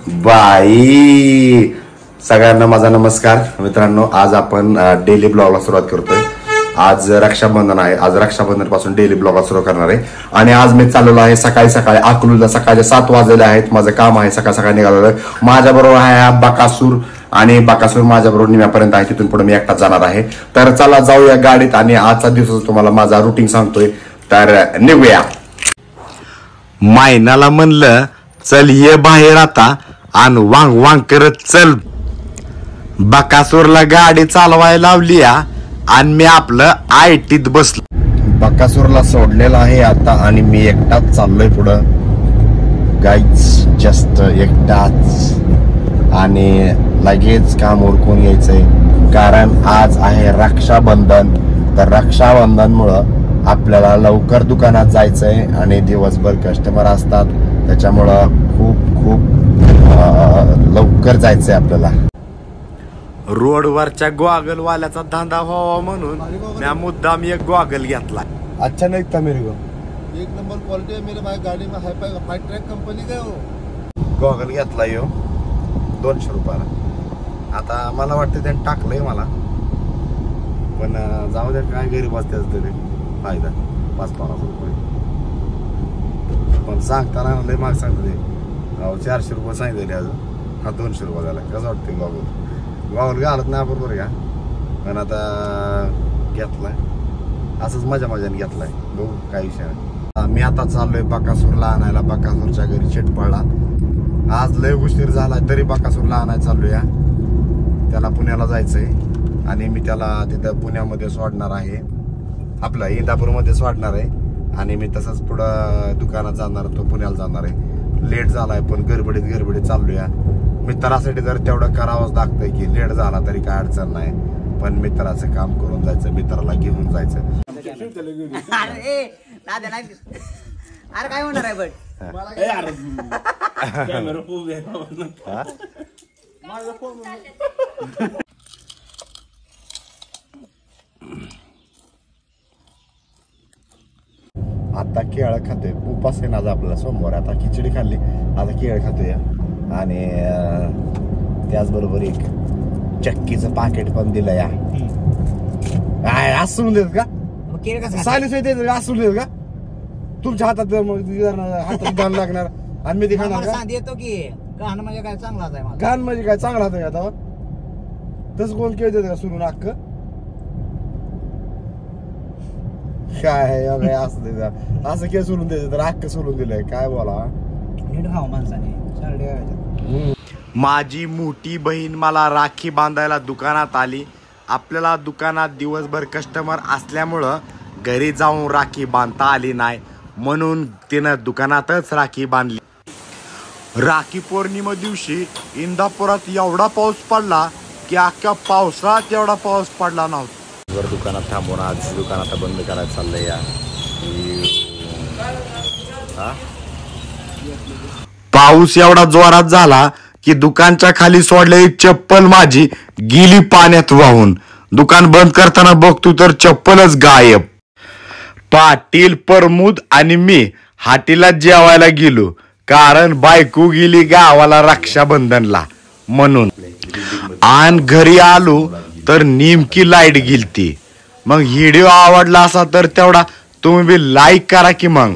बाई सगळ्यांना माझा नमस्कार मित्रांनो. आज आपण डेली ब्लॉगला सुरुवात करतोय. आज रक्षाबंधन आहे. आज रक्षाबंधन पासून डेली ब्लॉगला सुरू करणार आहे. आणि आज मी चाललेलो आहे सकाळी सकाळी अकलूजला. सकाळचे 7 वाजलेले आहेत. माझं काम आहे. सकाळ सकाळी निघालेलं आहे. माझ्याबरोबर आहे बकासूर आणि बकासूर माझ्याबरोबर निम्यापर्यंत आहे. तिथून पुढे मी एकटाच जाणार आहे. तर चला जाऊया गाडीत आणि आजचा दिवस तुम्हाला माझा रुटीन सांगतोय. तर निघूया. मायनाला म्हणलं चल ये बाहेर आता आणि वांग वांग करत चल. बकासूरला गाडी चालवायला लावली आणि मी आपलं आयटीत बसलो. बकासूरला सोडलेला आहे आता आणि मी एकटाच चाललोय पुढं. गाईच जस्ट एकटाच आणि लगेच काम उरकून यायचंय कारण आज आहे रक्षाबंधन. तर रक्षाबंधन मुळे आपल्याला लवकर दुकानात जायचंय आणि दिवसभर कस्टमर असतात त्याच्यामुळं खूप लवकर जायचंय आपल्याला. रोडवरच्या गॉगल वाल्याचा धंदा व्हावा म्हणून मी मुद्दाम एक गॉगल घेतला. अच्छा नहीं था मेरे को एक नंबर क्वालिटी है मेरे भाई गाड़ी में हाई ट्रैक कंपनी का हो. गॉगल घेतला यो 200 रुपयाला. आता मला वाटतं त्याने टाकलंय मला पण जाऊ द्या काय गरीब असते तरी फायदा 5-50 रुपये पण सांगताना लय माग सांगते 400 रुपये सांगितले अजून हा 200 रुपये झाला. कसं वाटतं गॉगल घालत नाही बरोबर का पण आता घेतलाय असंच मजाने घेतलाय. बघू काय विषय नाही. मी आता चाललोय बकासूरला आणायला. बकासूरच्या घरी चेट पडला. आज लय उशीर झाला तरी बकासूरला आणायला चाललोय. त्याला पुण्याला जायचंय आणि मी त्याला तिथं पुण्यामध्ये सोडणार आहे. आपलं इंदापूरमध्ये सोडणार आहे आणि मी तसंच पुढं दुकानात जाणार. तो पुण्याला जाणार आहे. लेट झालाय पण गडबडीत चाललोय. मित्रासाठी जर तेवढं करावंच लागतंय की लेट झाला तरी काय अडचण नाही पण मित्राचं काम करून जायचं. मित्राला घेऊन जायचं. अरे काय होणार आहे बट आता केळ खातोय. उपास आहे ना आज आपल्याला सोमवार. आता खिचडी खाल्ली आता केळ खातोय आणि त्याचबरोबर एक चक्कीचं पाकिट पण दिलं या. काय असून देत का साली देत असून देत का तुमच्या हातात हातात घाण लागणार आणि मी ते खाणार देतो की घाण म्हणजे काय चांगलाच आहे. घाण म्हणजे काय चांगला आहे आता तसं कोण केळ देत का सोडून अक्क काय असं केळ सोडून द्यायचं तर अक्क सोडून दिलंय. काय बोला माणसाने. माझी मोठी बहीण मला राखी बांधायला दुकानात आली. आपल्याला दुकानात दिवसभर कस्टमर असल्यामुळं घरी जाऊन राखी बांधता आली नाही म्हणून तिनं दुकानातच राखी बांधली. राखी पौर्णिमा दिवशी इंदापुरात एवढा पाऊस पडला की अख्ख्या पावसात एवढा पाऊस पडला नव्हता. वर दुकानात थांबून आज दुकान आता बंद करायला चाललंय या. पाऊस एवढा जोरात झाला की दुकानच्या खाली सोडलेली चप्पल माझी गेली पाण्यात वाहून. दुकान बंद करताना बघतो तर चप्पलच गायब. पाटील प्रमोद आणि मी हाटीला जेवायला गेलो कारण बायको गेली गावाला रक्षाबंधनला म्हणून. आणि घरी आलो तर नेमकी लाईट गेलती. मग व्हिडिओ आवडला असा तर तेवढा तुम्ही बी लाईक करा की मग.